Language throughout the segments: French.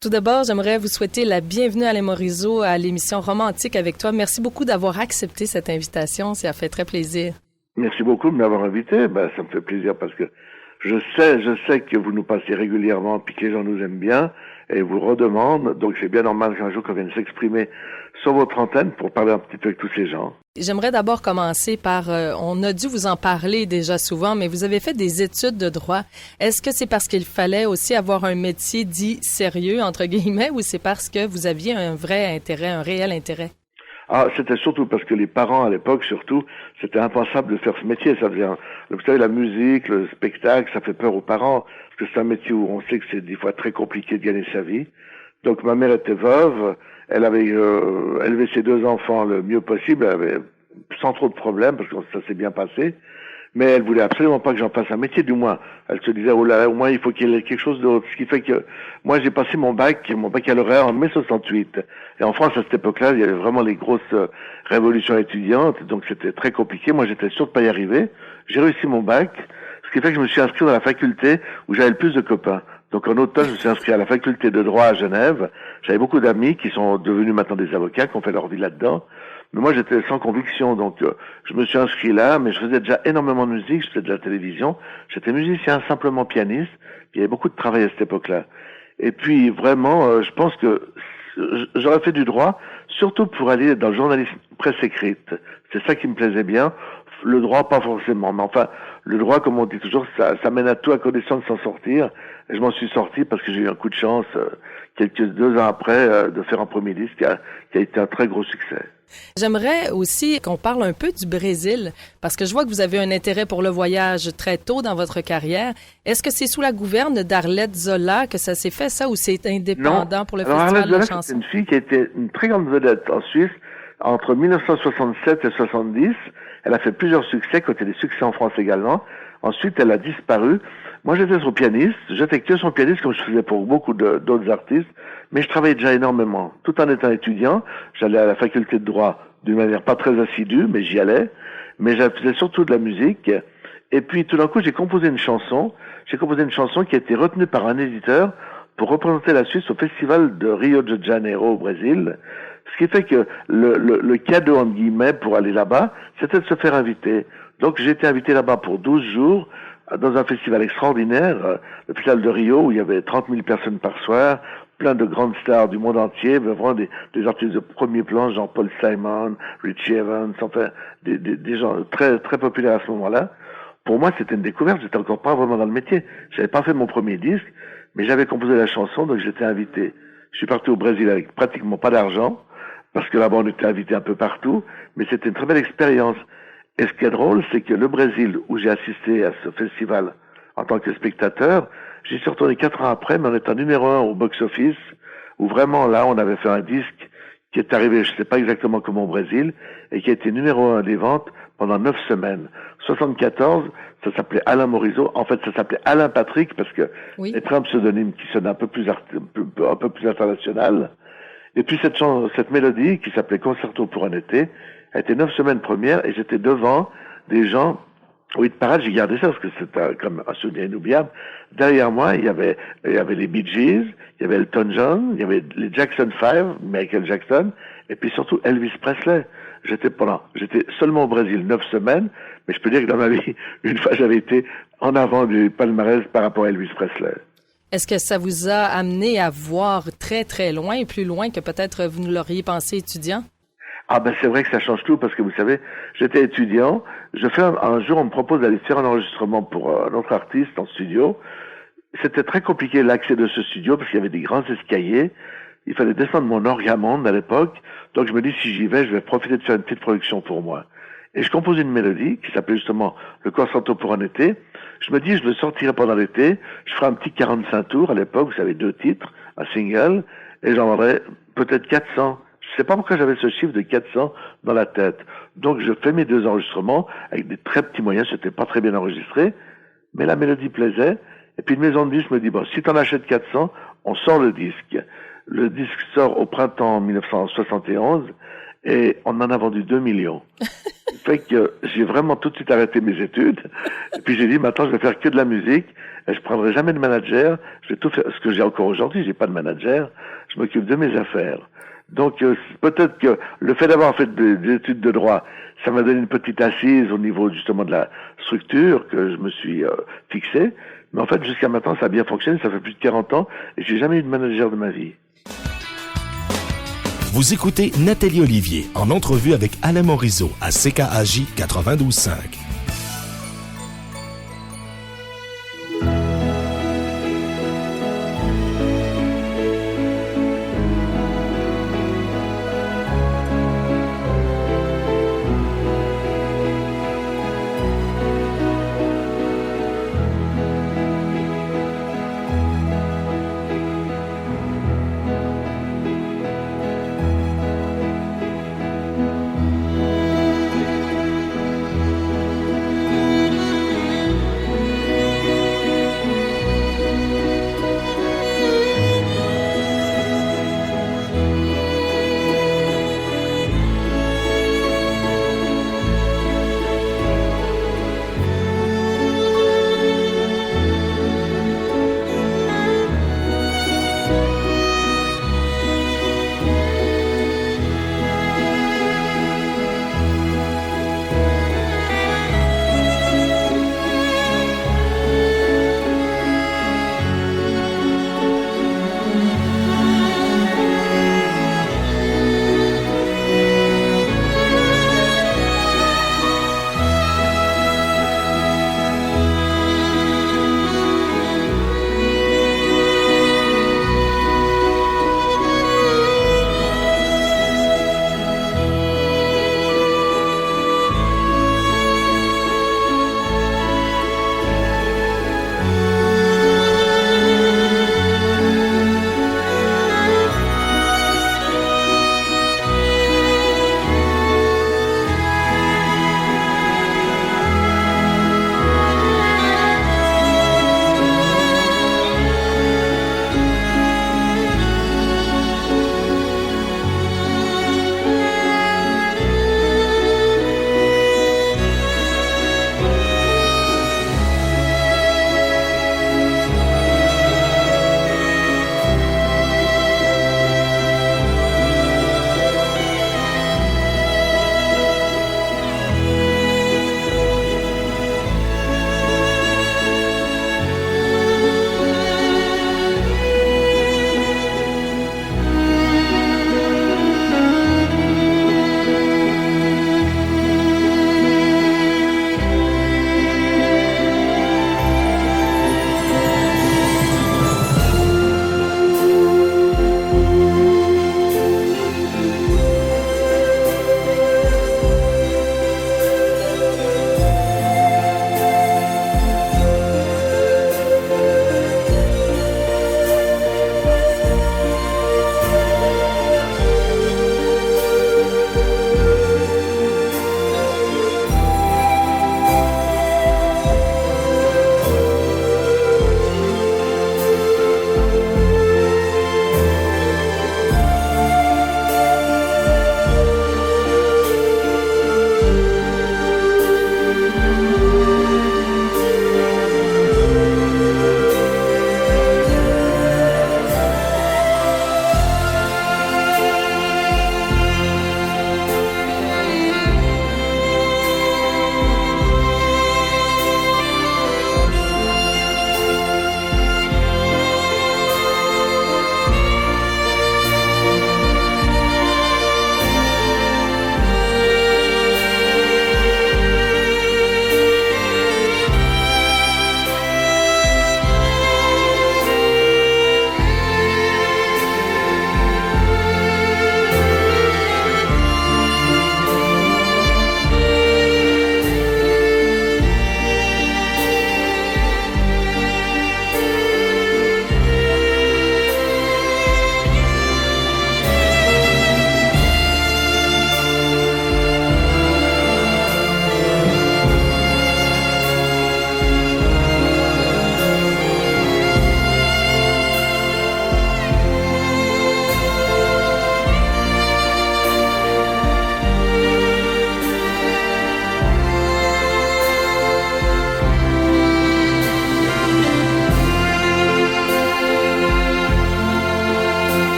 Tout d'abord, j'aimerais vous souhaiter la bienvenue à Morisot à l'émission Romantique avec toi. Merci beaucoup d'avoir accepté cette invitation. Ça a fait très plaisir. Merci beaucoup de m'avoir invité. Ça me fait plaisir parce que je sais que vous nous passez régulièrement puis que les gens nous aiment bien et vous redemandent. Donc c'est bien normal qu'un jour qu'on vienne s'exprimer sur votre antenne pour parler un petit peu avec tous ces gens. J'aimerais d'abord commencer par, on a dû vous en parler déjà souvent, mais vous avez fait des études de droit. Est-ce que c'est parce qu'il fallait aussi avoir un métier dit sérieux, entre guillemets, ou c'est parce que vous aviez un vrai intérêt, un réel intérêt? C'était surtout parce que les parents, à l'époque, surtout, c'était impensable de faire ce métier. Ça faisait, vous savez, la musique, le spectacle, ça fait peur aux parents, parce que c'est un métier où on sait que c'est des fois très compliqué de gagner sa vie. Donc, ma mère était veuve, elle avait élevé ses 2 enfants le mieux possible, elle avait sans trop de problèmes, parce que ça s'est bien passé. Mais elle voulait absolument pas que j'en fasse un métier, du moins. Elle se disait, oh là, au moins, il faut qu'il y ait quelque chose d'autre. Ce qui fait que, moi, j'ai passé mon baccalauréat en mai 68. Et en France, à cette époque-là, il y avait vraiment les grosses révolutions étudiantes, donc c'était très compliqué. Moi, j'étais sûr de pas y arriver. J'ai réussi mon bac, ce qui fait que je me suis inscrit dans la faculté où j'avais le plus de copains. Donc en automne, je me suis inscrit à la faculté de droit à Genève. J'avais beaucoup d'amis qui sont devenus maintenant des avocats, qui ont fait leur vie là-dedans. Mais moi, j'étais sans conviction, donc je me suis inscrit là, mais je faisais déjà énormément de musique, je faisais de la télévision. J'étais musicien, simplement pianiste. Il y avait beaucoup de travail à cette époque-là. Et puis, vraiment, je pense que j'aurais fait du droit, surtout pour aller dans le journalisme presse écrite. C'est ça qui me plaisait bien. Le droit, pas forcément. Mais enfin, le droit, comme on dit toujours, ça mène à tout à condition de s'en sortir. Et je m'en suis sorti parce que j'ai eu un coup de chance, 2 ans après, de faire un premier disque qui a été un très gros succès. J'aimerais aussi qu'on parle un peu du Brésil, parce que je vois que vous avez un intérêt pour le voyage très tôt dans votre carrière. Est-ce que c'est sous la gouverne d'Arlette Zola que ça s'est fait, ça, ou c'est indépendant pour le Festival de la chanson? C'est une fille qui a été une très grande vedette en Suisse entre 1967 et 70. Elle a fait plusieurs succès, côté des succès en France également. Ensuite, elle a disparu. Moi, j'étais son pianiste. J'étais que son pianiste, comme je faisais pour beaucoup d'autres artistes. Mais je travaillais déjà énormément. Tout en étant étudiant, j'allais à la faculté de droit d'une manière pas très assidue, mais j'y allais. Mais je faisais surtout de la musique. Et puis, tout d'un coup, j'ai composé une chanson. J'ai composé une chanson qui a été retenue par un éditeur pour représenter la Suisse au festival de Rio de Janeiro au Brésil. Ce qui fait que le cadeau, entre guillemets, pour aller là-bas, c'était de se faire inviter. Donc, j'ai été invité là-bas pour 12 jours dans un festival extraordinaire, le festival de Rio, où il y avait 30 000 personnes par soir, plein de grandes stars du monde entier, mais vraiment des artistes de premier plan, genre Paul Simon, Richie Evans, enfin, des gens très, très populaires à ce moment-là. Pour moi, c'était une découverte, j'étais encore pas vraiment dans le métier. J'avais pas fait mon premier disque, mais j'avais composé la chanson, donc j'étais invité. Je suis parti au Brésil avec pratiquement pas d'argent, parce que là-bas, on était invité un peu partout, mais c'était une très belle expérience. Et ce qui est drôle, c'est que le Brésil, où j'ai assisté à ce festival en tant que spectateur, j'y suis retourné 4 ans après, mais on est en numéro 1 au box-office, où vraiment là, on avait fait un disque qui est arrivé, je sais pas exactement comment au Brésil, et qui a été numéro 1 des ventes pendant 9 semaines. 74, ça s'appelait Alain Morisot. En fait, ça s'appelait Alain Patrick, parce que c'était un pseudonyme qui sonnait un peu plus international. Et puis cette mélodie, qui s'appelait Concerto pour un été, a été 9 semaines première, et j'étais devant des gens au hit parade. J'ai gardé ça parce que c'était comme un souvenir inoubliable. Derrière moi, il y avait les Bee Gees, il y avait Elton John, il y avait les Jackson 5, Michael Jackson, et puis surtout Elvis Presley. J'étais seulement au Brésil 9 semaines, mais je peux dire que dans ma vie, une fois, j'avais été en avant du palmarès par rapport à Elvis Presley. Est-ce que ça vous a amené à voir très, très loin, plus loin que peut-être vous ne l'auriez pensé étudiant? C'est vrai que ça change tout, parce que vous savez, j'étais étudiant, un jour on me propose d'aller faire un enregistrement pour un autre artiste en studio. C'était très compliqué l'accès de ce studio, parce qu'il y avait des grands escaliers, il fallait descendre mon orgamonde à l'époque, donc je me dis si j'y vais, je vais profiter de faire une petite production pour moi. Et je compose une mélodie qui s'appelait justement le Concerto pour un été. Je me dis, je le sortirai pendant l'été, je ferai un petit 45 tours, à l'époque, vous savez, 2 titres, un single, et j'en vendrai peut-être 400. Je sais pas pourquoi j'avais ce chiffre de 400 dans la tête. Donc je fais mes 2 enregistrements avec des très petits moyens, c'était pas très bien enregistré, mais la mélodie plaisait. Et puis une maison de disques me dit, bon, si t'en achètes 400, on sort le disque. Le disque sort au printemps 1971, et on en a vendu 2 millions. Ce qui fait que j'ai vraiment tout de suite arrêté mes études. Et puis j'ai dit, maintenant, je vais faire que de la musique. Et je prendrai jamais de manager. Je vais tout faire. Ce que j'ai encore aujourd'hui, j'ai pas de manager. Je m'occupe de mes affaires. Donc peut-être que le fait d'avoir fait des études de droit, ça m'a donné une petite assise au niveau justement de la structure que je me suis fixé. Mais en fait, jusqu'à maintenant, ça a bien fonctionné. Ça fait plus de 40 ans et j'ai jamais eu de manager de ma vie. Vous écoutez Nathalie Olivier en entrevue avec Alain Morisot à CKAJ 92.5.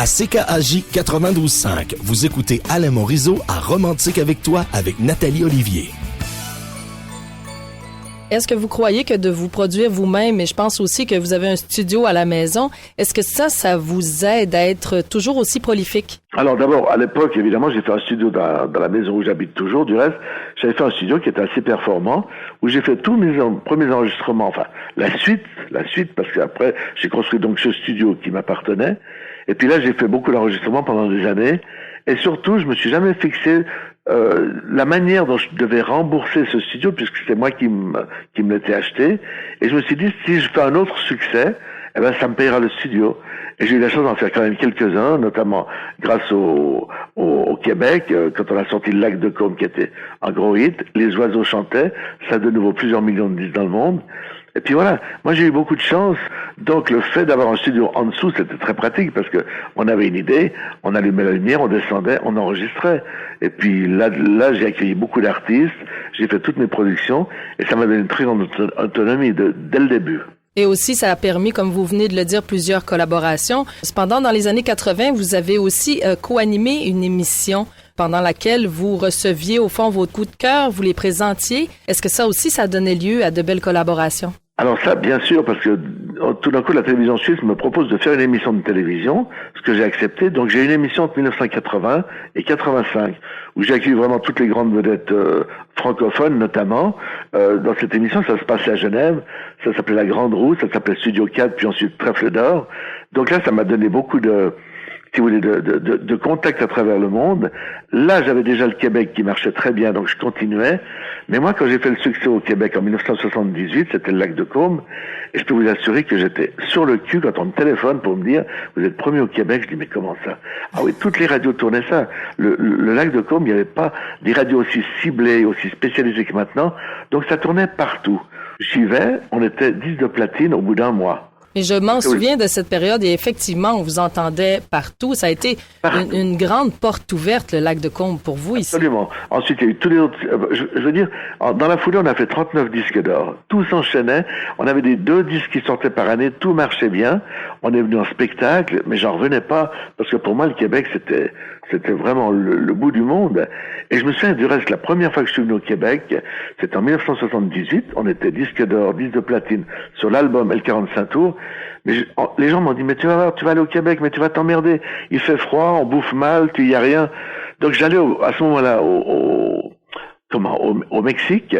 À CKAJ 92.5, vous écoutez Alain Morisot à Romantique avec toi avec Nathalie Olivier. Est-ce que vous croyez que de vous produire vous-même, et je pense aussi que vous avez un studio à la maison, est-ce que ça vous aide à être toujours aussi prolifique? Alors d'abord, à l'époque, évidemment, j'ai fait un studio dans la maison où j'habite toujours. Du reste, j'avais fait un studio qui était assez performant, où j'ai fait tous mes premiers enregistrements, enfin la suite, parce qu'après, j'ai construit donc ce studio qui m'appartenait. Et puis là, j'ai fait beaucoup d'enregistrements pendant des années. Et surtout, je me suis jamais fixé la manière dont je devais rembourser ce studio, puisque c'était moi qui me l'étais acheté. Et je me suis dit, si je fais un autre succès, eh ben, ça me payera le studio. Et j'ai eu la chance d'en faire quand même quelques-uns, notamment grâce au Québec, quand on a sorti Le Lac de Côme, qui était un gros hit. Les oiseaux chantaient, ça a de nouveau plusieurs millions de disques dans le monde. Et puis voilà, moi j'ai eu beaucoup de chance, donc le fait d'avoir un studio en dessous, c'était très pratique parce que on avait une idée, on allumait la lumière, on descendait, on enregistrait. Et puis là j'ai accueilli beaucoup d'artistes, j'ai fait toutes mes productions et ça m'a donné une très grande autonomie dès le début. Et aussi, ça a permis, comme vous venez de le dire, plusieurs collaborations. Cependant, dans les années 80, vous avez aussi co-animé une émission pendant laquelle vous receviez, au fond, vos coups de cœur, vous les présentiez. Est-ce que ça aussi, ça donnait lieu à de belles collaborations? Alors ça, bien sûr, parce que tout d'un coup, la télévision suisse me propose de faire une émission de télévision, ce que j'ai accepté. Donc j'ai une émission entre 1980 et 85, où j'ai accueilli vraiment toutes les grandes vedettes francophones, notamment. Dans cette émission, ça se passait à Genève, ça s'appelait La Grande Roue, ça s'appelait Studio 4, puis ensuite Trèfle d'Or. Donc là, ça m'a donné beaucoup de contacts à travers le monde. Là, j'avais déjà le Québec qui marchait très bien, donc je continuais. Mais moi, quand j'ai fait le succès au Québec en 1978, c'était Le Lac de Côme, et je peux vous assurer que j'étais sur le cul quand on me téléphone pour me dire « Vous êtes premier au Québec », je dis « Mais comment ça ?» Ah oui, toutes les radios tournaient ça. Le Lac de Côme, il n'y avait pas des radios aussi ciblées, aussi spécialisées que maintenant, donc ça tournait partout. J'y vais, on était 10 de platine au bout d'un mois. Mais je m'en souviens de cette période et effectivement, on vous entendait partout. Ça a été une grande porte ouverte, le Lac de Côme, pour vous ici. Absolument. Ensuite, il y a eu tous les autres... Je veux dire, dans la foulée, on a fait 39 disques d'or. Tout s'enchaînait. On avait des 2 disques qui sortaient par année. Tout marchait bien. On est venu en spectacle, mais j'en revenais pas. Parce que pour moi, le Québec, c'était vraiment le bout du monde. Et je me souviens, du reste, la première fois que je suis venu au Québec, c'était en 1978. On était disque d'or, disque de platine sur l'album L45 tours. Mais les gens m'ont dit, mais tu vas voir, tu vas aller au Québec, mais tu vas t'emmerder. Il fait froid, on bouffe mal, tu y a rien. Donc j'allais à ce moment-là au Mexique,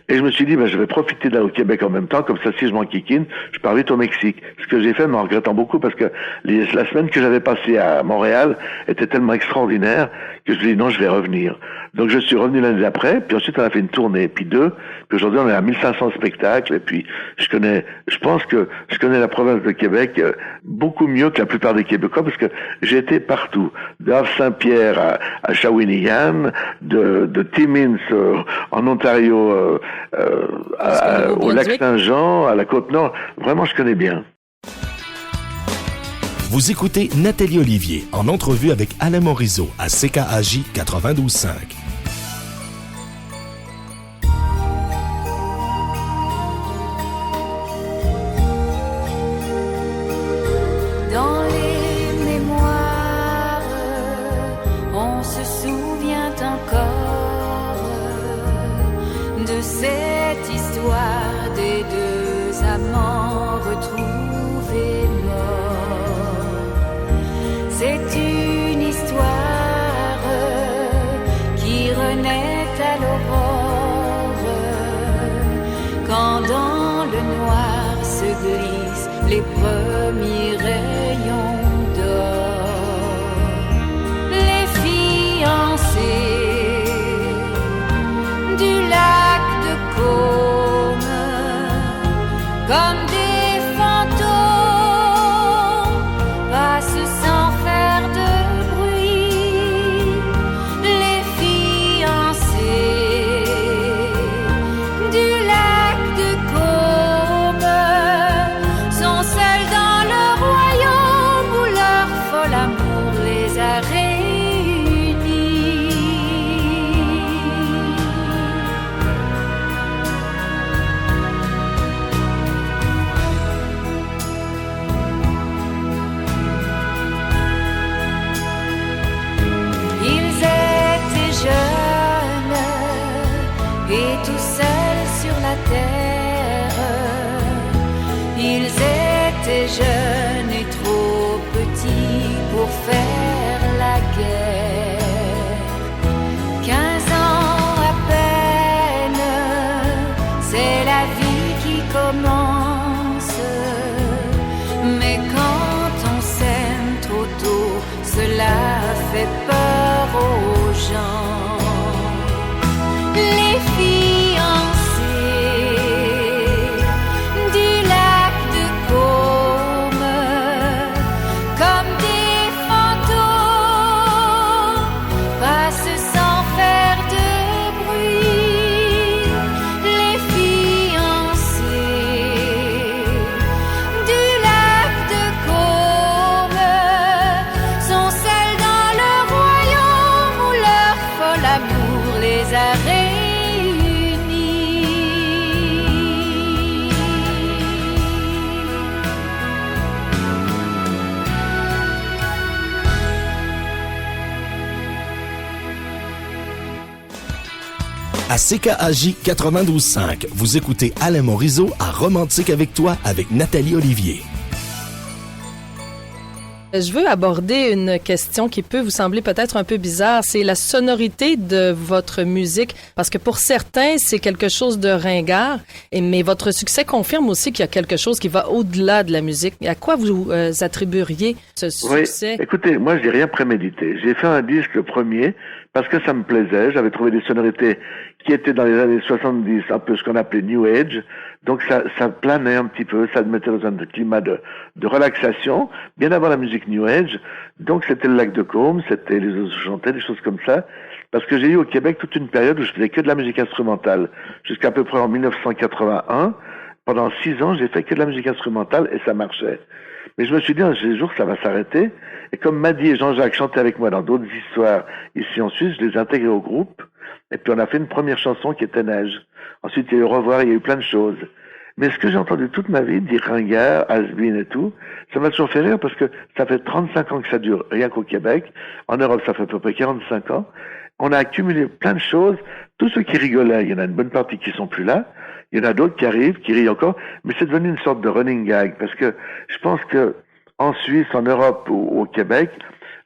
et je me suis dit, je vais profiter d'aller au Québec en même temps, comme ça, si je m'enquiquine, je pars vite au Mexique. Ce que j'ai fait, mais en regrettant beaucoup, parce que la semaine que j'avais passée à Montréal était tellement extraordinaire que je me suis dit, non, je vais revenir. Donc je suis revenu l'année d'après, puis ensuite on a fait une tournée, puis 2, puis aujourd'hui on est à 1500 spectacles, et puis je pense que je connais la province de Québec beaucoup mieux que la plupart des Québécois, parce que j'ai été partout, d'Havre-Saint-Pierre à Shawinigan, de Timmins en Ontario au Lac-Saint-Jean, à la Côte-Nord. Vraiment, je connais bien. Vous écoutez Nathalie Olivier en entrevue avec Alain Morisot à CKAJ 92.5. Dans les mémoires, on se souvient encore de cette histoire des 2 amants retrouvés morts. C'est une histoire qui renaît à l'aurore, quand dans le noir se glissent les premiers rayons d'or. Les fiancés du lac de Côme, comme des fantômes, passent sans faire de bruit. Les fiancés du lac de Côme sont seuls dans guerre. 15 ans à peine, c'est la vie qui commence. Mais quand on s'aime trop tôt, cela fait peur aux gens. Les fiancés du lac de Côme, comme des fantômes, passent sans faire de bruit. Les fiancés du lac de Côme sont seuls dans le royaume où leur fol amour les a réunis. À CKAJ 92.5, vous écoutez Alain Morisot à Romantique avec toi avec Nathalie Olivier. Je veux aborder une question qui peut vous sembler peut-être un peu bizarre. C'est la sonorité de votre musique. Parce que pour certains, c'est quelque chose de ringard. Mais votre succès confirme aussi qu'il y a quelque chose qui va au-delà de la musique. À quoi vous attribueriez ce succès? Oui, écoutez, moi, je n'ai rien prémédité. J'ai fait un disque, le premier, parce que ça me plaisait. J'avais trouvé des sonorités qui étaient dans les années 70, un peu ce qu'on appelait New Age. Donc ça planait un petit peu, ça me mettait dans un climat de relaxation, bien avant la musique New Age. Donc c'était le lac de Côme, c'était les oiseaux chantaient, des choses comme ça. Parce que j'ai eu au Québec toute une période où je faisais que de la musique instrumentale. Jusqu'à peu près en 1981. Pendant 6 ans, j'ai fait que de la musique instrumentale et ça marchait. Mais je me suis dit, un jour, ça va s'arrêter. Et comme Maddy et Jean-Jacques chantaient avec moi dans d'autres histoires ici en Suisse, je les ai intégrés au groupe. Et puis on a fait une première chanson qui était Neige. Ensuite, il y a eu Au revoir, il y a eu plein de choses. Mais ce que j'ai entendu toute ma vie, dire ringard, has-been et tout, ça m'a toujours fait rire parce que ça fait 35 ans que ça dure, rien qu'au Québec. En Europe, ça fait à peu près 45 ans. On a accumulé plein de choses. Tous ceux qui rigolaient, il y en a une bonne partie qui sont plus là. Il y en a d'autres qui arrivent, qui rient encore. Mais c'est devenu une sorte de running gag parce que je pense que en Suisse, en Europe ou au Québec,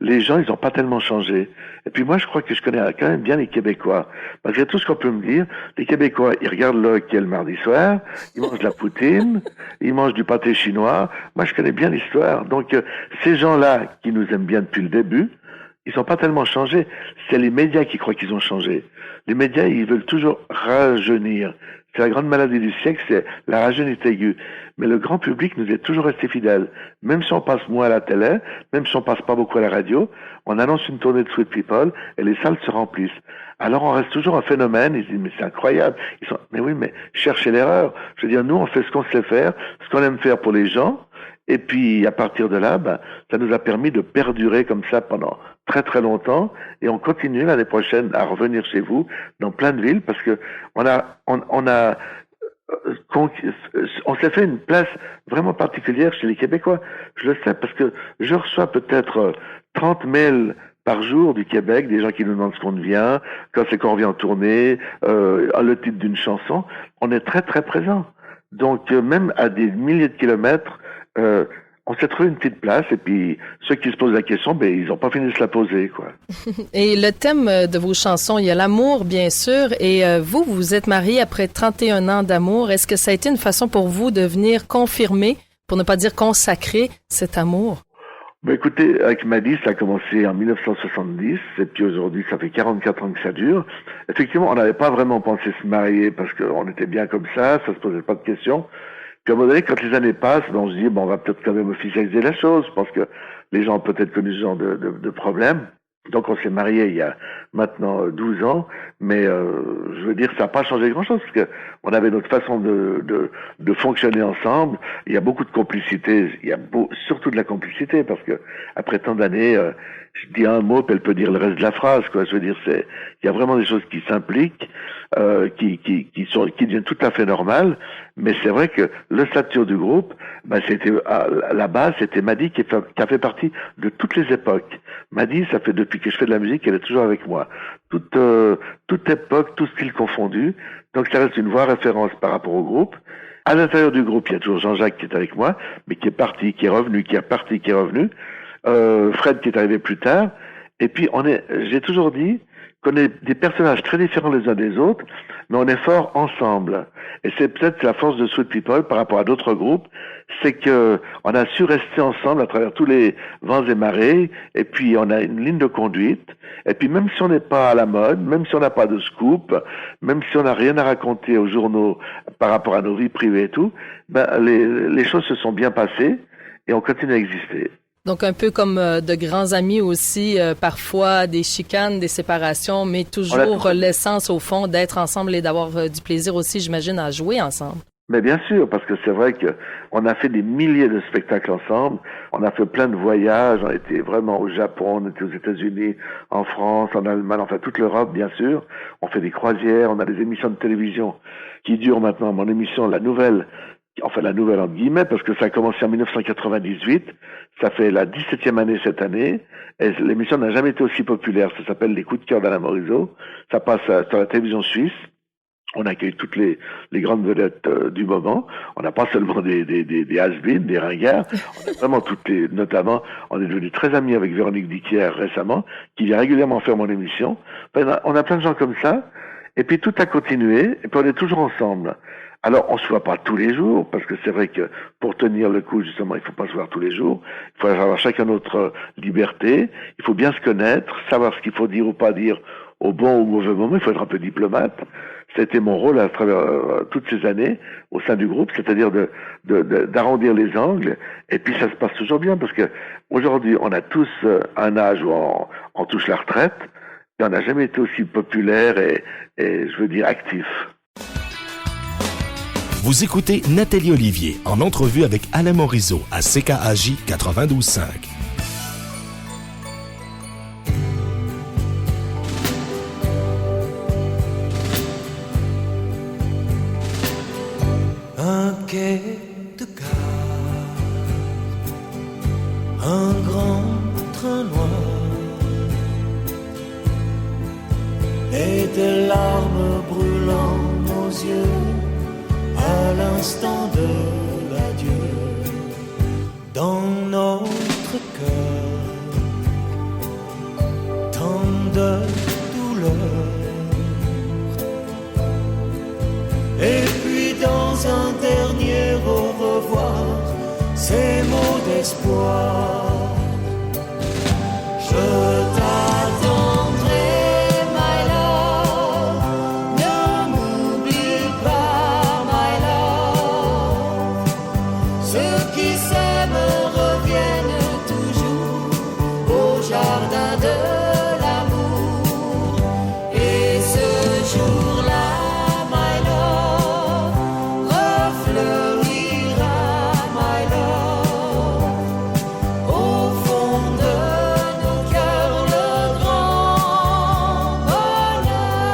les gens, ils n'ont pas tellement changé. Et puis moi, je crois que je connais quand même bien les Québécois. Malgré tout ce qu'on peut me dire, les Québécois, ils regardent le hockey le mardi soir, ils mangent de la poutine, ils mangent du pâté chinois. Moi, je connais bien l'histoire. Donc, ces gens-là qui nous aiment bien depuis le début, ils n'ont pas tellement changé. C'est les médias qui croient qu'ils ont changé. Les médias, ils veulent toujours rajeunir. C'est la grande maladie du siècle, c'est la rajeunité aiguë. Mais le grand public nous est toujours resté fidèle. Même si on passe moins à la télé, même si on passe pas beaucoup à la radio, on annonce une tournée de Sweet People et les salles se remplissent. Alors on reste toujours un phénomène, ils se disent mais c'est incroyable. Mais oui, mais cherchez l'erreur. Je veux dire, nous on fait ce qu'on sait faire, ce qu'on aime faire pour les gens, et puis à partir de là, ça nous a permis de perdurer comme ça pendant très très longtemps, et on continue l'année prochaine à revenir chez vous dans plein de villes parce que on s'est fait une place vraiment particulière chez les Québécois. Je le sais parce que je reçois peut-être 30 mails par jour du Québec, des gens qui nous demandent ce qu'on devient, quand c'est qu'on revient en tournée, le titre d'une chanson. On est très très présent. Donc même à des milliers de kilomètres, on s'est trouvé une petite place et puis ceux qui se posent la question, ils n'ont pas fini de se la poser, quoi. Et le thème de vos chansons, il y a l'amour, bien sûr, et vous, vous êtes mariés après 31 ans d'amour. Est-ce que ça a été une façon pour vous de venir confirmer, pour ne pas dire consacrer, cet amour? Écoutez, avec Maddy, ça a commencé en 1970 et puis aujourd'hui, ça fait 44 ans que ça dure. Effectivement, on n'avait pas vraiment pensé se marier parce qu'on était bien comme ça se posait pas de questions. Puis à un moment donné, quand les années passent, on se dit, on va peut-être quand même officialiser la chose. Je pense que les gens ont peut-être connu ce genre de problème. Donc on s'est mariés il y a maintenant 12 ans, mais je veux dire, ça n'a pas changé grand-chose, parce que on avait notre façon de fonctionner ensemble. Il y a beaucoup de complicité, il y a surtout de la complicité, parce que après tant d'années, je dis un mot, puis elle peut dire le reste de la phrase, quoi. Je veux dire, il y a vraiment des choses qui s'impliquent, qui deviennent tout à fait normales, mais c'est vrai que le stature du groupe, c'était à la base, c'était Maddy qui a fait partie de toutes les époques. Maddy, ça fait depuis que je fais de la musique, elle est toujours avec moi. Toute époque, tout style confondu. Donc ça reste une voix référence par rapport au groupe. À l'intérieur du groupe, il y a toujours Jean-Jacques qui est avec moi, mais qui est parti, qui est revenu, qui est parti, qui est revenu. Fred qui est arrivé plus tard. Et puis j'ai toujours dit qu'on est des personnages très différents les uns des autres, mais on est forts ensemble. Et c'est peut-être la force de Sweet People par rapport à d'autres groupes, c'est que on a su rester ensemble à travers tous les vents et marées, et puis on a une ligne de conduite, et puis même si on n'est pas à la mode, même si on n'a pas de scoop, même si on n'a rien à raconter aux journaux par rapport à nos vies privées et tout, ben les choses se sont bien passées, et on continue à exister. Donc, un peu comme de grands amis aussi, parfois des chicanes, des séparations, mais toujours l'essence, au fond, d'être ensemble et d'avoir du plaisir aussi, j'imagine, à jouer ensemble. Mais bien sûr, parce que c'est vrai que on a fait des milliers de spectacles ensemble, on a fait plein de voyages, on était vraiment au Japon, on était aux États-Unis, en France, en Allemagne, enfin toute l'Europe, bien sûr. On fait des croisières, on a des émissions de télévision qui durent maintenant. Mon émission, la nouvelle entre guillemets, parce que ça a commencé en 1998, ça fait la 17e année cette année, et l'émission n'a jamais été aussi populaire. Ça s'appelle Les Coups de cœur d'Alain Morisot. Ça passe sur la télévision suisse. On accueille toutes les grandes vedettes du moment. On n'a pas seulement des has-beens, des ringards. On a vraiment notamment, on est devenu très amis avec Véronique Diquière récemment, qui vient régulièrement faire mon émission. Enfin, on a plein de gens comme ça. Et puis tout a continué, et puis on est toujours ensemble. Alors, on se voit pas tous les jours, parce que c'est vrai que pour tenir le coup, justement, il faut pas se voir tous les jours. Il faut avoir chacun notre liberté. Il faut bien se connaître, savoir ce qu'il faut dire ou pas dire au bon ou au mauvais moment. Il faut être un peu diplomate. C'était mon rôle à travers toutes ces années au sein du groupe, c'est-à-dire d'arrondir les angles. Et puis, ça se passe toujours bien, parce que aujourd'hui, on a tous un âge où on touche la retraite, et on n'a jamais été aussi populaire et je veux dire, actif. Vous écoutez Nathalie Olivier en entrevue avec Alain Morisot à CKAJ 92.5. Un quai de gare, un grand train noir et des larmes brûlant nos yeux à l'instant de l'adieu. Dans notre cœur, tant de douleur. Et puis dans un dernier au revoir, ces mots d'espoir. Je t'attendrai, my love, ne m'oublie pas, my love. Ceux qui s'aiment reviennent toujours au jardin de l'amour. Et ce jour-là, my love, refleurira, my love, au fond de nos cœurs le grand bonheur.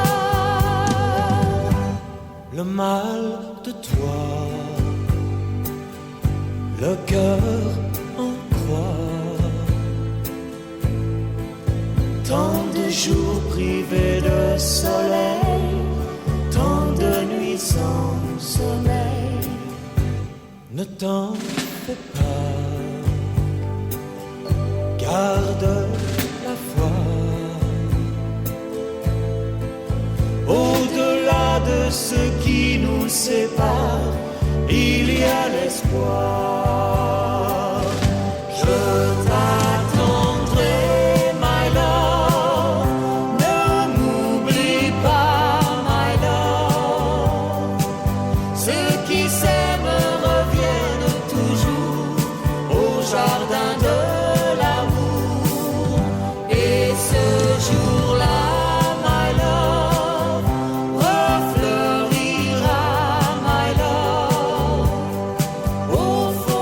Le mal de toi, le cœur en croix. Tant de jours privés de soleil, tant de nuits sans sommeil. Ne t'en fais pas, garde la foi. Au-delà de ce qui nous sépare, il y a l'espoir. Je t'attendrai, my love, ne m'oublie pas, my love. Ceux qui s'aiment reviennent toujours au jardin de l'amour. Et ce jour-là, my love, refleurira, my love, au fond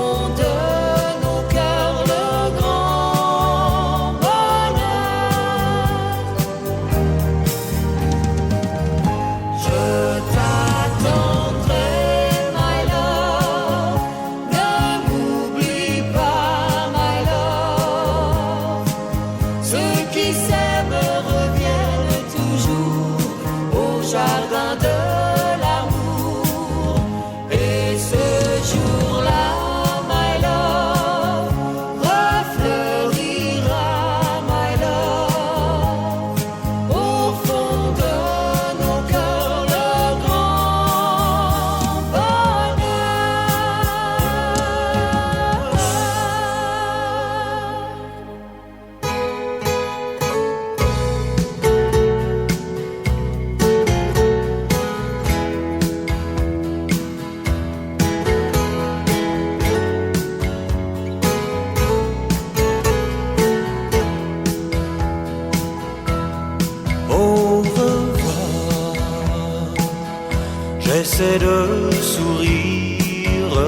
essaie de sourire.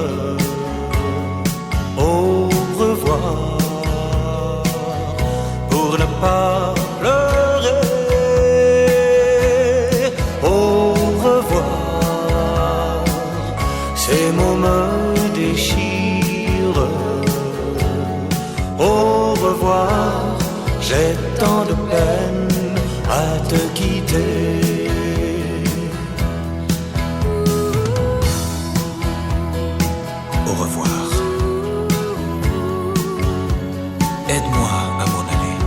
Au revoir, pour ne pas pleurer. Au revoir, ces mots me déchirent. Au revoir, j'ai tant de peine à te quitter. Au revoir. Aide-moi à m'en aller.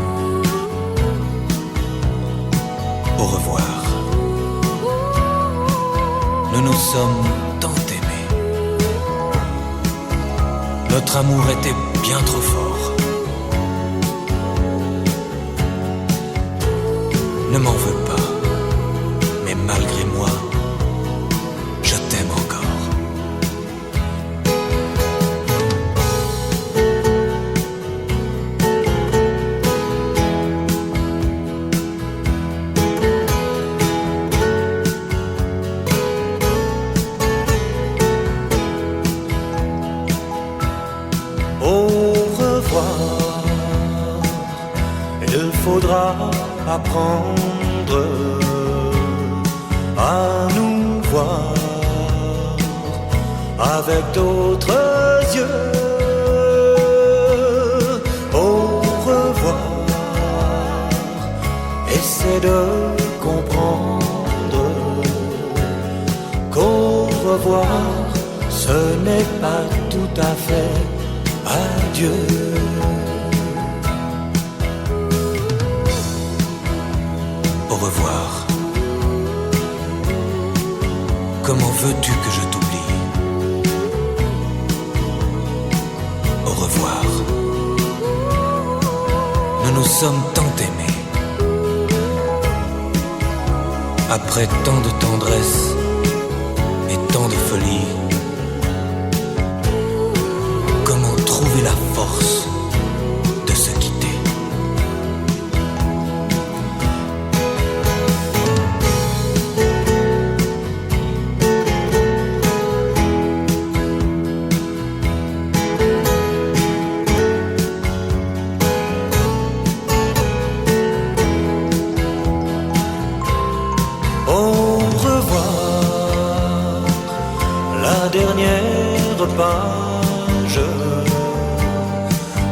Au revoir. Nous nous sommes tant aimés. Notre amour était bien trop fort. Ne m'en veux pas, mais malgré moi, je t'aime encore. Il faudra apprendre à nous voir avec d'autres yeux. Au revoir, essaie de comprendre qu'au revoir, ce n'est pas tout à fait adieu. Au revoir. Comment veux-tu que je t'oublie? Au revoir. Nous nous sommes tant aimés. Après tant de tendresse et tant de folie, comment trouver la force de se quitter? Dernière page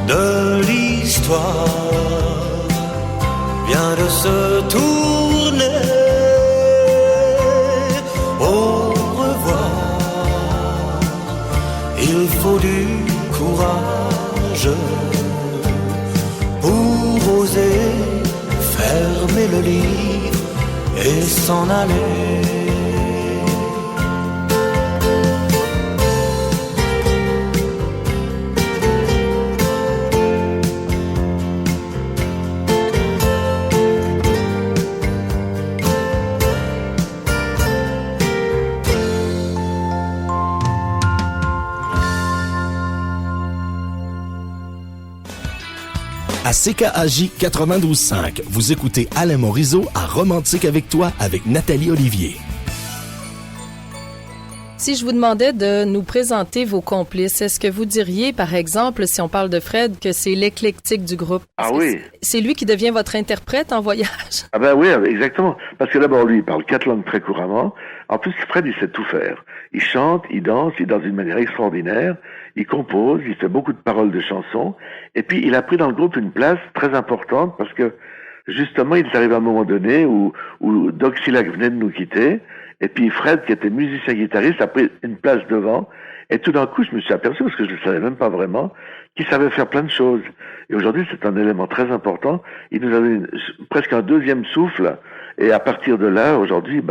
de l'histoire vient de se tourner. Au revoir, il faut du courage pour oser fermer le livre et s'en aller. À CKAJ 92.5, vous écoutez Alain Morisot à Romantique avec toi avec Nathalie Olivier. Si je vous demandais de nous présenter vos complices, est-ce que vous diriez, par exemple, si on parle de Fred, que c'est l'éclectique du groupe? Ah oui. C'est lui qui devient votre interprète en voyage? Ah ben oui, exactement. Parce que d'abord, lui, il parle 4 langues très couramment. En plus, Fred, il sait tout faire. Il chante, il danse d'une manière extraordinaire. Il compose, il fait beaucoup de paroles de chansons. Et puis, il a pris dans le groupe une place très importante parce que, justement, il est arrivé à un moment donné où Doc Sillac venait de nous quitter. Et puis Fred, qui était musicien-guitariste, a pris une place devant. Et tout d'un coup, je me suis aperçu, parce que je ne le savais même pas vraiment, qu'il savait faire plein de choses. Et aujourd'hui, c'est un élément très important. Il nous a donné presque un deuxième souffle. Et à partir de là, aujourd'hui,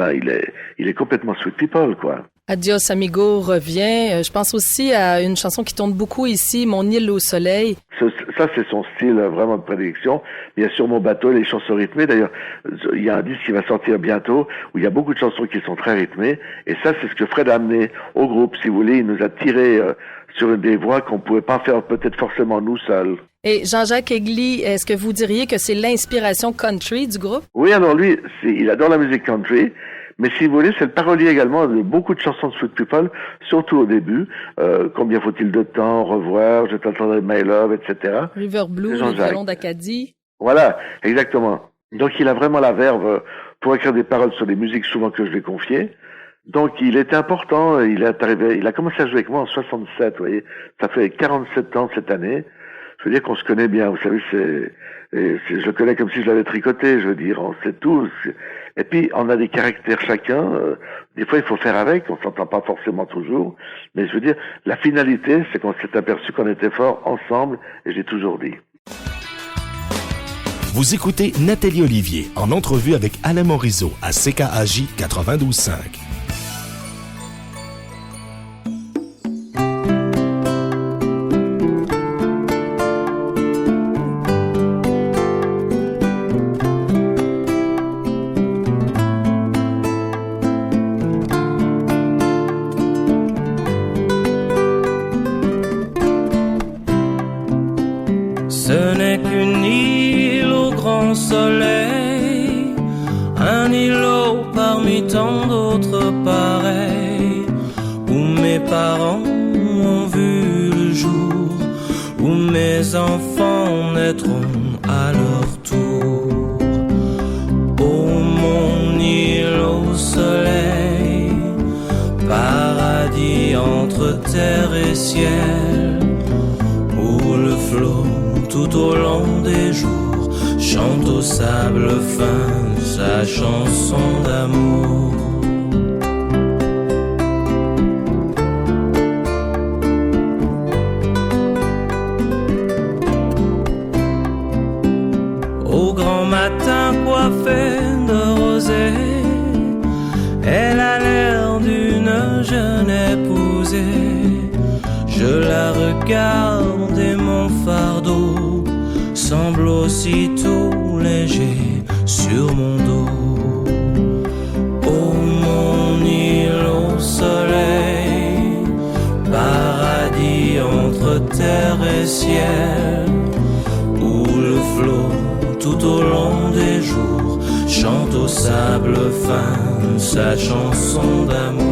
il est complètement Sweet People, quoi. Adios Amigo revient. Je pense aussi à une chanson qui tourne beaucoup ici, Mon île au soleil. Ça, c'est son style vraiment de prédilection. Bien sûr, Mon bateau, les chansons rythmées. D'ailleurs, il y a un disque qui va sortir bientôt où il y a beaucoup de chansons qui sont très rythmées. Et ça, c'est ce que Fred a amené au groupe, si vous voulez. Il nous a tiré sur des voix qu'on pouvait pas faire peut-être forcément nous seuls. Et Jean-Jacques Aigli, est-ce que vous diriez que c'est l'inspiration country du groupe? Oui, alors lui, il adore la musique country. Mais si vous voulez, c'est le parolier également de beaucoup de chansons de Sweet People, surtout au début. Combien faut-il de temps, au revoir, je t'attendrai, my love, etc. River Blue, le violon d'Acadie. Voilà, exactement. Donc il a vraiment la verve pour écrire des paroles sur des musiques souvent que je lui ai confiées. Donc il était important, il a commencé à jouer avec moi en 67, vous voyez. Ça fait 47 ans cette année. Je veux dire qu'on se connaît bien, vous savez, je le connais comme si je l'avais tricoté, je veux dire, on sait tout. Et puis, on a des caractères chacun, des fois il faut faire avec, on s'entend pas forcément toujours, mais je veux dire, la finalité, c'est qu'on s'est aperçu qu'on était forts ensemble, et j'ai toujours dit. Vous écoutez Nathalie Olivier en entrevue avec Alain Morisot à CKAJ 92.5. Ce n'est qu'une île au grand soleil, un îlot parmi tant d'autres pareils, où mes parents ont vu le jour, où mes enfants naîtront à leur tour. Oh mon île au soleil, paradis entre terre et ciel, où le flot tout au long des jours chante au sable fin sa chanson d'amour. Au grand matin coiffée de rosée, elle a l'air d'une jeune épousée. Je la regarde et mon fardeau semble aussitôt léger sur mon dos. Oh mon île au soleil, paradis entre terre et ciel, où le flot tout au long des jours chante au sable fin sa chanson d'amour.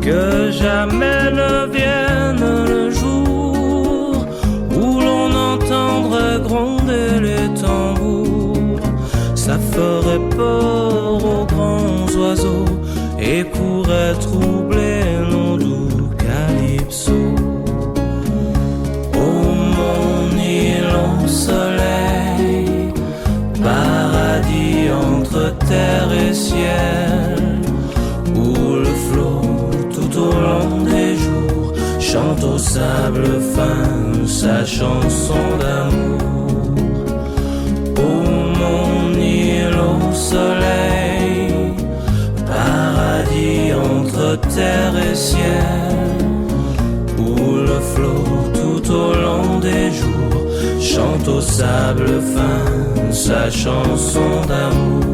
Que jamais ne vienne le jour où l'on entendrait gronder les tambours. Ça ferait peur aux grands oiseaux et pourrait troubler nos doux calypsos. Oh mon île au soleil, paradis entre terre et ciel, où le flot tout au long des jours chante au sable fin sa chanson d'amour. Oh mon île au soleil, paradis entre terre et ciel, où le flot tout au long des jours chante au sable fin sa chanson d'amour.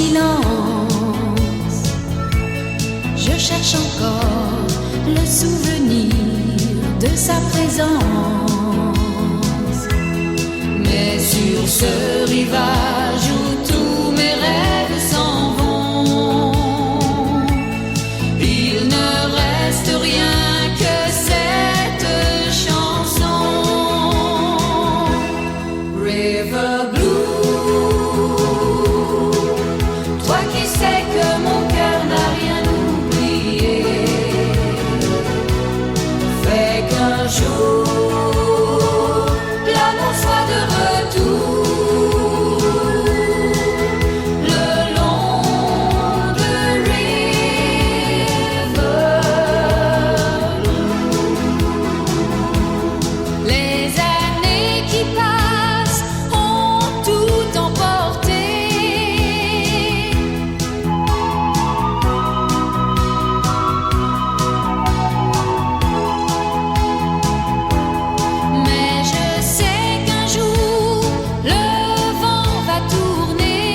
silence, je cherche encore le souvenir de sa présence. Mais sur ce rivage où tous mes rêves s'en vont, il ne reste rien que cette chanson. River Blue, toi qui sais que mon cœur n'a rien oublié, fais qu'un jour l'amour soit de retour le long de River Blue. Les années qui passent ont tout emporté. Mais je sais qu'un jour le vent va tourner.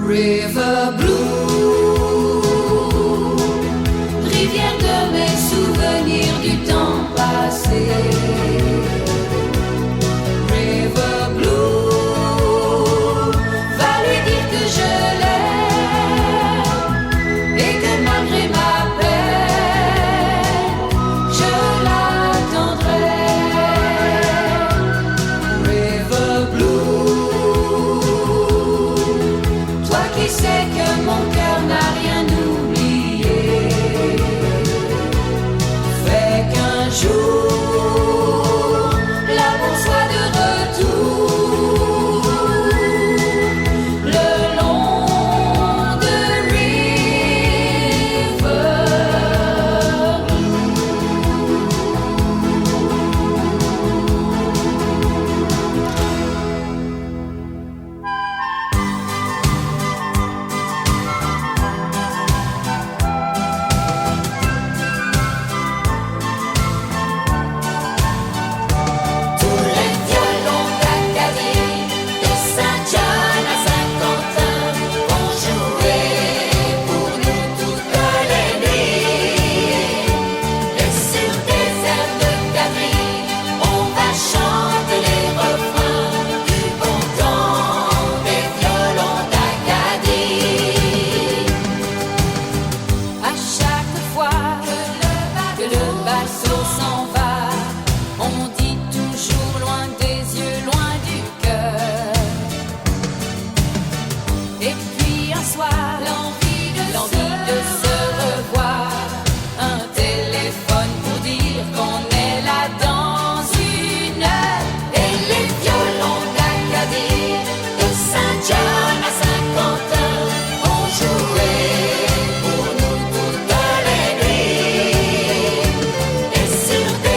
River Blue, rivière de mes souvenirs du temps passé. River Blue, va lui dire que je l'aime et que malgré ma peine, je l'attendrai. River Blue, toi qui sais que mon cœur n'a rien oublié, fais qu'un jour l'amour soit de retour le long de River Blue. Tous les violons d'Acadie, de Saint-John à Saint-Quentin, vont jouer pour nous toute les nuits. Et sur des airs de Gavry, on va chanter les refrains du bon temps des violons d'Acadie. À chaque fois que le bateau s'en va, on dit toujours loin des yeux, loin du cœur. Et puis un soir, l'envie de se revoir, un téléphone pour dire qu'on est là dans une heure. Et les violons d'Acadie, de Saint-John à Saint-Quentin, ont joué pour nous toutes les nuits. Et sur des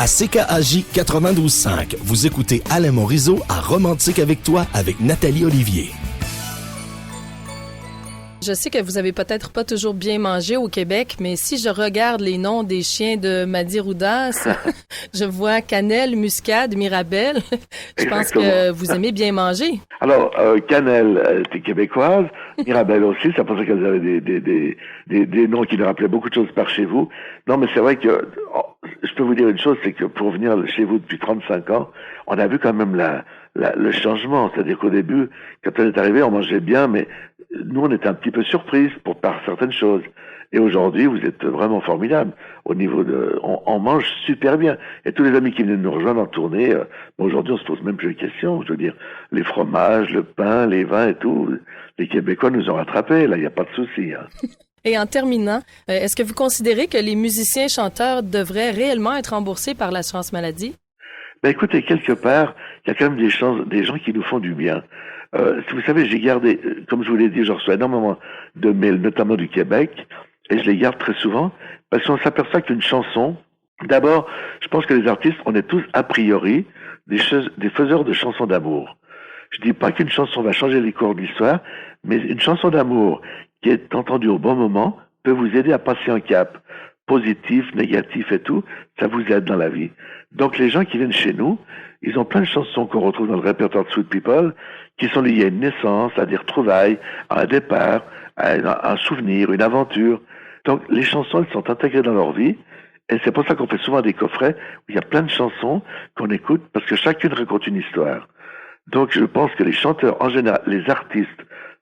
À CKAJ 92.5, vous écoutez Alain Morisot à Romantique avec toi avec Nathalie Olivier. Je sais que vous avez peut-être pas toujours bien mangé au Québec, mais si je regarde les noms des chiens de Madiroudas, je vois cannelle, muscade, mirabelle. Je pense que vous aimez bien manger. Alors, Cannelle était québécoise, Mirabelle aussi, c'est pour ça qu'elles avaient des noms qui nous rappelaient beaucoup de choses par chez vous. Non, mais c'est vrai que, je peux vous dire une chose, c'est que pour venir chez vous depuis 35 ans, on a vu quand même le changement. C'est-à-dire qu'au début, quand on est arrivé, on mangeait bien, mais nous, on était un petit peu surpris par certaines choses. Et aujourd'hui, vous êtes vraiment formidable. Au niveau on mange super bien. Et tous les amis qui viennent nous rejoindre en tournée, aujourd'hui, on se pose même plus de questions. Je veux dire, les fromages, le pain, les vins et tout, les Québécois nous ont rattrapés. Là, il n'y a pas de souci. Hein. Et en terminant, est-ce que vous considérez que les musiciens-chanteurs devraient réellement être remboursés par l'assurance maladie? Ben écoutez, quelque part, il y a quand même des gens qui nous font du bien. Si vous savez, j'ai gardé, comme je vous l'ai dit, je reçois énormément de mails, notamment du Québec, et je les garde très souvent, parce qu'on s'aperçoit qu'une chanson, d'abord, je pense que les artistes, on est tous a priori des faiseurs de chansons d'amour. Je dis pas qu'une chanson va changer les cours de l'histoire, mais une chanson d'amour qui est entendue au bon moment peut vous aider à passer un cap. Positif, négatif et tout, ça vous aide dans la vie. Donc les gens qui viennent chez nous, ils ont plein de chansons qu'on retrouve dans le répertoire de Sweet People, qui sont liées à une naissance, à des retrouvailles, à un départ, à un souvenir, une aventure. Donc les chansons, elles sont intégrées dans leur vie, et c'est pour ça qu'on fait souvent des coffrets où il y a plein de chansons qu'on écoute, parce que chacune raconte une histoire. Donc je pense que les chanteurs, en général, les artistes,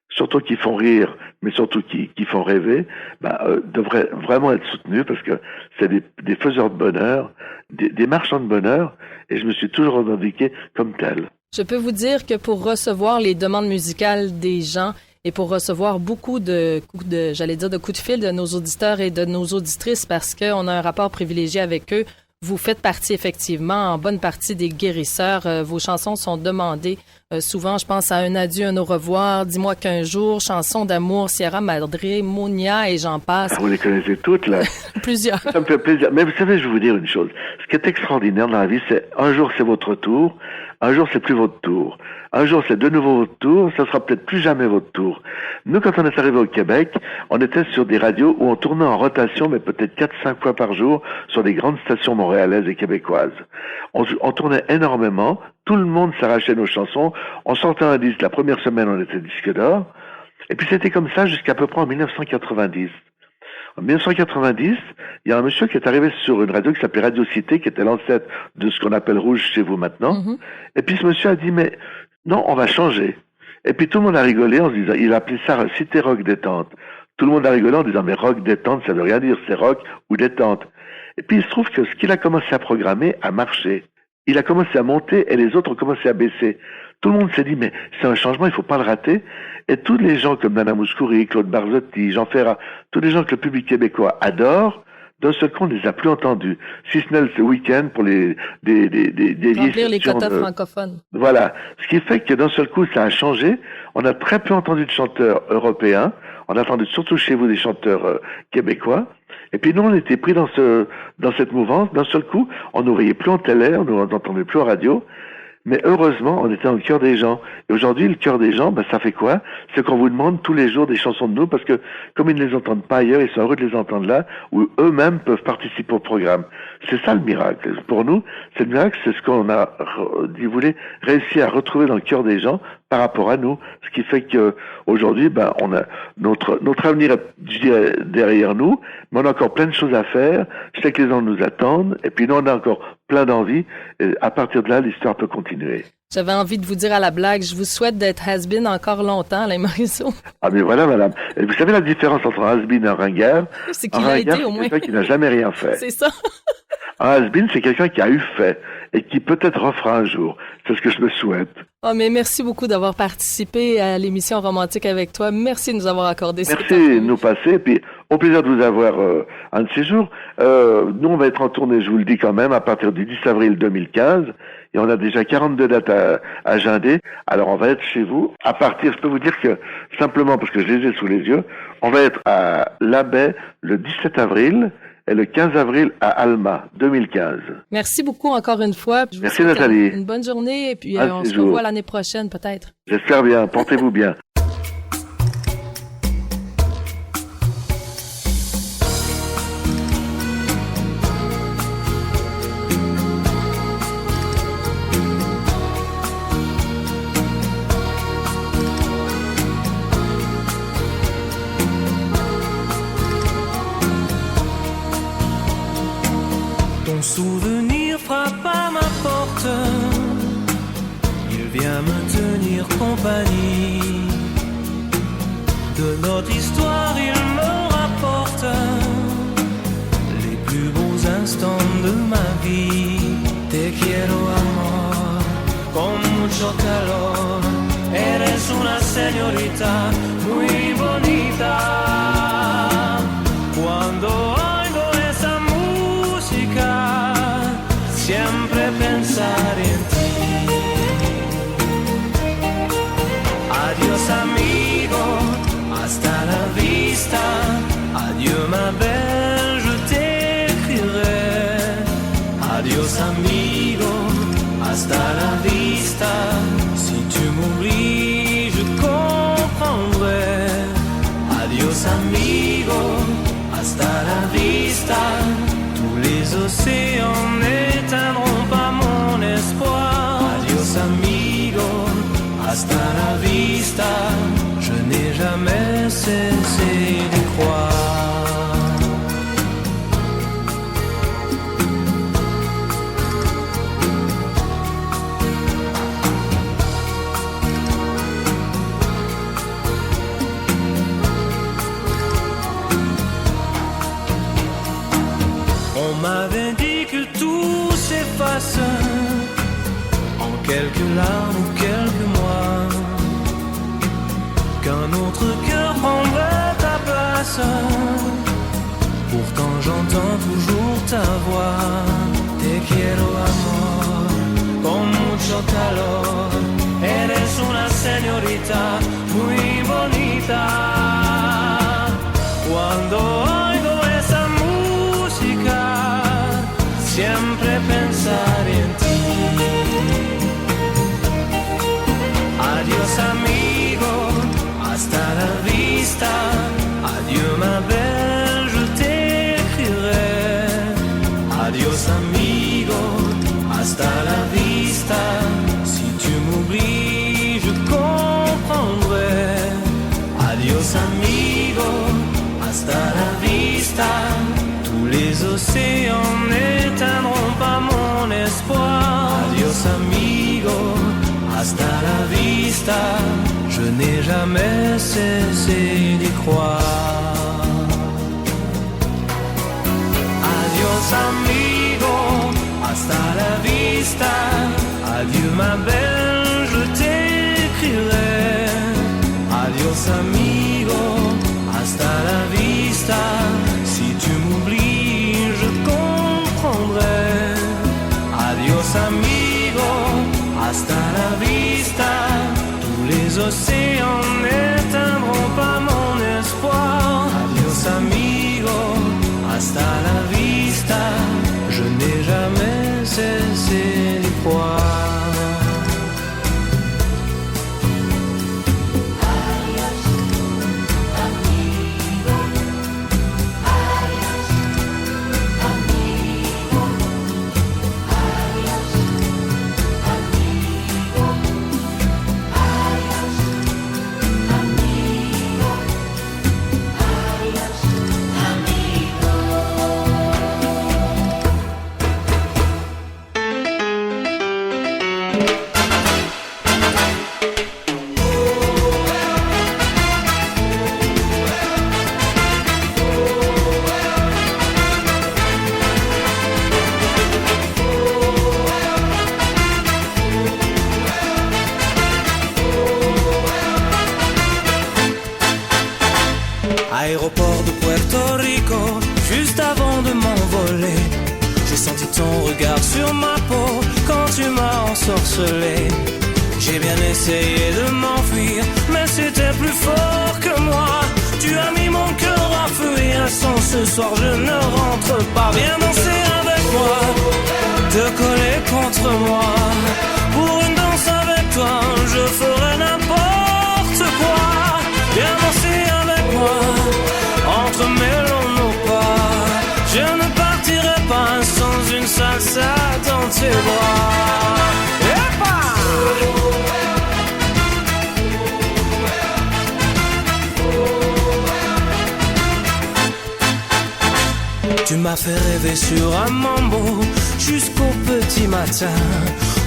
surtout qui font rire, mais surtout qui font rêver, devraient vraiment être soutenus parce que c'est des faiseurs de bonheur, des marchands de bonheur, et je me suis toujours revendiqué comme tel. Je peux vous dire que pour recevoir les demandes musicales des gens et pour recevoir beaucoup de coups de fil de nos auditeurs et de nos auditrices parce qu'on a un rapport privilégié avec eux, vous faites partie effectivement en bonne partie des guérisseurs. Vos chansons sont demandées souvent. Je pense à Un adieu, un au revoir, Dis-moi qu'un jour, Chanson d'amour, Sierra Madre, Monia et j'en passe. Vous les connaissez toutes, là. Plusieurs. Ça me fait plaisir. Mais vous savez, je vais vous dire une chose. Ce qui est extraordinaire dans la vie, c'est un jour c'est votre tour, un jour c'est plus votre tour. Un jour c'est de nouveau votre tour, ça sera peut-être plus jamais votre tour. Nous, quand on est arrivé au Québec, on était sur des radios où on tournait en rotation, mais peut-être 4-5 fois par jour, sur des grandes stations montréalaises et québécoises. On tournait énormément, tout le monde s'arrachait nos chansons, on sortait un disque, la première semaine on était disque d'or, et puis c'était comme ça jusqu'à peu près en 1990. En 1990, il y a un monsieur qui est arrivé sur une radio qui s'appelait Radio Cité, qui était l'ancêtre de ce qu'on appelle Rouge chez vous maintenant. Mm-hmm. Et puis ce monsieur a dit, mais non, on va changer. Et puis tout le monde a rigolé en se disant, il a appelé ça Cité Rock Détente. Tout le monde a rigolé en disant, mais rock détente, ça veut rien dire, c'est rock ou détente. Et puis il se trouve que ce qu'il a commencé à programmer a marché. Il a commencé à monter et les autres ont commencé à baisser. Tout le monde s'est dit, mais c'est un changement, il faut pas le rater. Et tous les gens comme Nana Mouskouri, Claude Barzotti, Jean Ferrat, tous les gens que le public québécois adore, d'un seul coup, on ne les a plus entendus. Si ce n'est ce week-end pour des remplir les quotas francophones. Voilà. Ce qui fait que d'un seul coup, ça a changé. On a très peu entendu de chanteurs européens. On a entendu surtout chez vous des chanteurs québécois. Et puis nous, on était pris dans cette mouvance. D'un seul coup, on nous voyait plus en télé, on nous entendait plus en radio. Mais heureusement, on était dans le cœur des gens. Et aujourd'hui, le cœur des gens, ça fait quoi? C'est qu'on vous demande tous les jours des chansons de nous, parce que comme ils ne les entendent pas ailleurs, ils sont heureux de les entendre là, où eux-mêmes peuvent participer au programme. C'est ça le miracle. Pour nous, c'est le miracle, c'est ce qu'on a, si vous voulez, réussi à retrouver dans le cœur des gens par rapport à nous. Ce qui fait que aujourd'hui, on a notre avenir, je dirais, derrière nous, mais on a encore plein de choses à faire. Je sais que les gens nous attendent, et puis nous, on a encore plein d'envie. Et à partir de là, l'histoire peut continuer. J'avais envie de vous dire à la blague, je vous souhaite d'être has-been encore longtemps, Alain Morisot. Ah, mais voilà, madame. Et vous savez la différence entre un has-been et un ringard? C'est qu'il a été, au moins. C'est quelqu'un qui n'a jamais rien fait. C'est ça. Un has-been, c'est quelqu'un qui a eu fait et qui peut-être refera un jour. C'est ce que je me souhaite. Oh, mais merci beaucoup d'avoir participé à l'émission Romantique avec toi. Merci de nous avoir accordé ce temps. Merci de nous passer. Puis, au plaisir de vous avoir un de ces jours. Nous, on va être en tournée, je vous le dis quand même, à partir du 10 avril 2015. Et on a déjà 42 dates à agendes. Alors, on va être chez vous. À partir, je peux vous dire que, simplement parce que je les ai sous les yeux, on va être à La Baie le 17 avril. et le 15 avril à Alma, 2015. Merci beaucoup encore une fois. Je vous Merci, souhaite Nathalie. Une bonne journée et puis À on ces se jours. revoit l'année prochaine peut-être. J'espère bien. Portez-vous bien. Ton souvenir frappe à ma porte, il vient me tenir compagnie. De notre histoire il me rapporte les plus beaux instants de ma vie. Te quiero amor, con mucho calor, eres una señorita muy bonita. Cuando oigo esa música, siempre pensar en ti. Adiós amigo, hasta la vista. Adieu ma belle, je t'écrirai. Adiós amigo, hasta la vista. Si tu m'oublies, je comprendrai. Adiós amigo, hasta la vista. Tous les océans n'éteindront pas mon espoir. Adiós amigo, hasta la vista. Je n'ai jamais cessé d'y croire. On m'avait dit que tout s'efface en quelques larmes ou quelques mois, qu'un autre cœur prendrait ta place. Pourtant j'entends toujours ta voix. Te quiero amor, con mucho calor, eres una señorita muy bonita. Cuando oigo esa música, siempre pensar en ti. Adiós amigo, hasta la vista. Adieu ma belle, je t'écrirai. Adiós amigo, hasta la vista. Si tu m'oublies, je comprendrai. Adiós amigo, hasta la vista. Tous les océans n'éteindront pas mon espoir. Adiós amigo, hasta la vista. Je n'ai jamais cessé d'y croire. Adiós amigo, hasta la vista. Adieu ma belle, je t'écrirai. Adiós amigo, hasta la vista. Si tu m'oublies, je comprendrai. Adiós amigo, hasta la vista. Tous les océans n'éteindront pas mon espoir. Adiós amigo, hasta la vista. Je n'ai jamais cessé d'y croire. Aéroport de Puerto Rico, juste avant de m'envoler, j'ai senti ton regard sur ma peau quand tu m'as ensorcelé. J'ai bien essayé de m'enfuir, mais c'était plus fort que moi. Tu as mis mon cœur à feu et un sens ce soir je ne rentre pas. Viens danser avec moi, te coller contre moi. Pour une danse avec toi, je ferai n'importe quoi. Viens danser avec moi, entremêlons nos pas. Je ne partirai pas sans une salsa dans tes bras. Tu m'as fait rêver sur un mambo jusqu'au petit matin,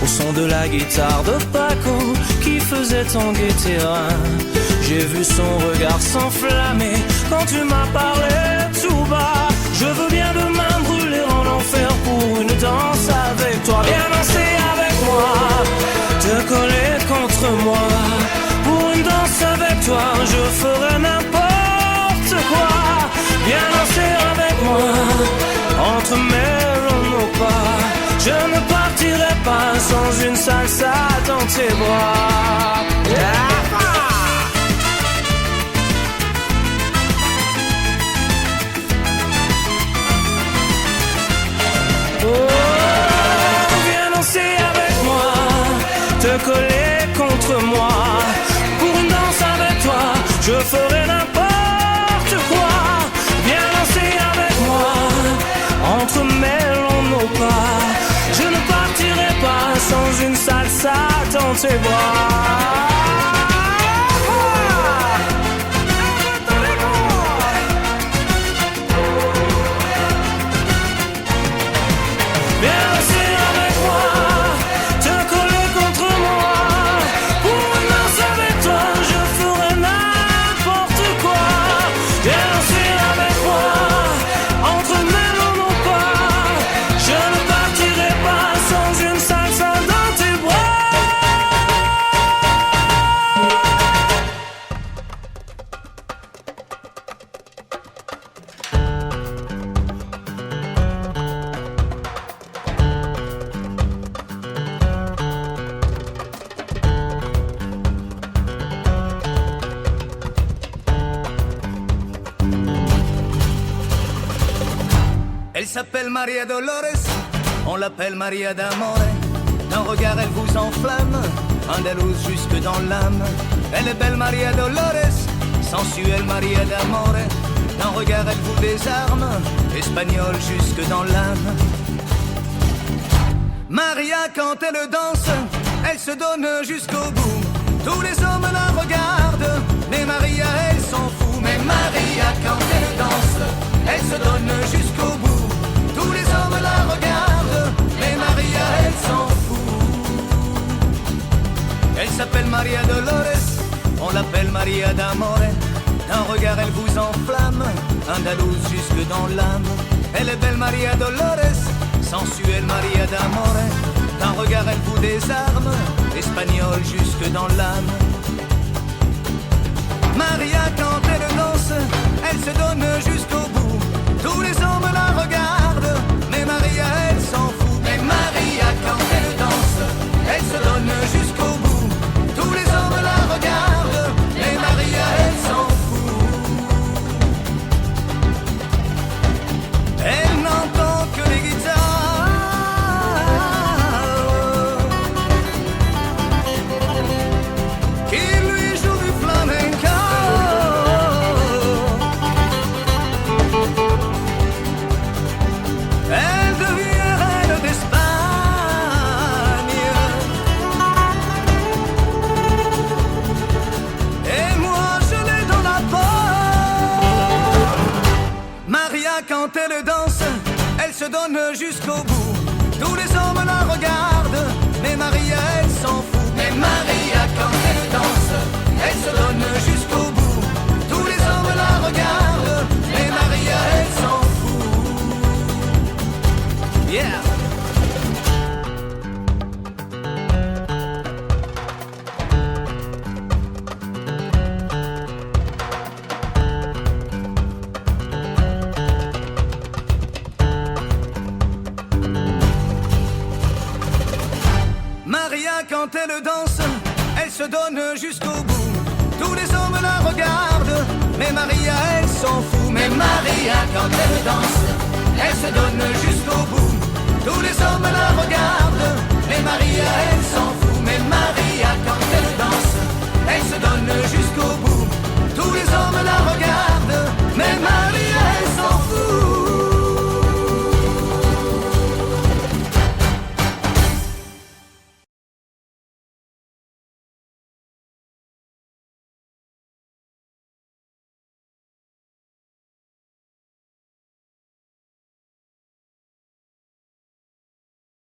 au son de la guitare de Paco qui faisait tanguer tes reins. J'ai vu son regard s'enflammer quand tu m'as parlé tout bas. Je veux bien demain brûler en enfer pour une danse avec toi. Viens danser avec moi, te coller contre moi. Pour une danse avec toi, je ferai n'importe quoi. Viens danser avec moi, entremêlons nos pas. Je ne partirai pas sans une salsa dans tes bras. Oh, viens danser avec moi, te coller contre moi. Pour une danse avec toi, je ferai n'importe quoi. Viens danser avec moi, entremêlons nos pas. Je ne partirai pas sans une salsa dans tes bras. Elle s'appelle Maria Dolores, on l'appelle Maria d'Amore. D'un regard elle vous enflamme, andalouse jusque dans l'âme. Elle est belle Maria Dolores, sensuelle Maria d'Amore. D'un regard elle vous désarme, espagnole jusque dans l'âme. Maria quand elle danse, elle se donne jusqu'au bout. Tous les hommes la regardent, mais Maria elle s'en fout. Mais Maria quand elle danse, elle se donne jusqu'au bout. Tous les hommes la regardent, mais Maria elle s'en fout. Elle s'appelle Maria Dolores, on l'appelle Maria d'Amore. D'un regard elle vous enflamme, andalouse jusque dans l'âme. Elle est belle Maria Dolores, sensuelle Maria d'Amore. D'un regard elle vous désarme, espagnole jusque dans l'âme. Maria quand elle danse, elle se donne jusqu'au bout. Tous les hommes la regardent, mais Maria elle s'en fout. Mais Maria quand elle danse, elle se donne jusqu'au bout. Tous les hommes la regardent, mais Maria elle s'en fout. Elle n'entend que les guitares qui lui jouent du flamenco. Elle devient reine d'Espagne. Et moi je l'ai dans la peau. Maria quand elle danse, elle se donne jusqu'au bout. Tous les hommes la regardent, mais Maria elle s'en fout. Mais Maria quand elle danse, elle se donne jusqu'au bout. Tous les hommes la regardent, mais Maria elle s'en fout. Yeah. Maria quand elle danse, elle se donne jusqu'au bout. Tous les hommes la regardent, mais Maria elle s'en fout. Mais Maria Maria, quand elle danse, elle se donne jusqu'au bout. Tous les hommes la regardent, mais Maria, elle s'en fout.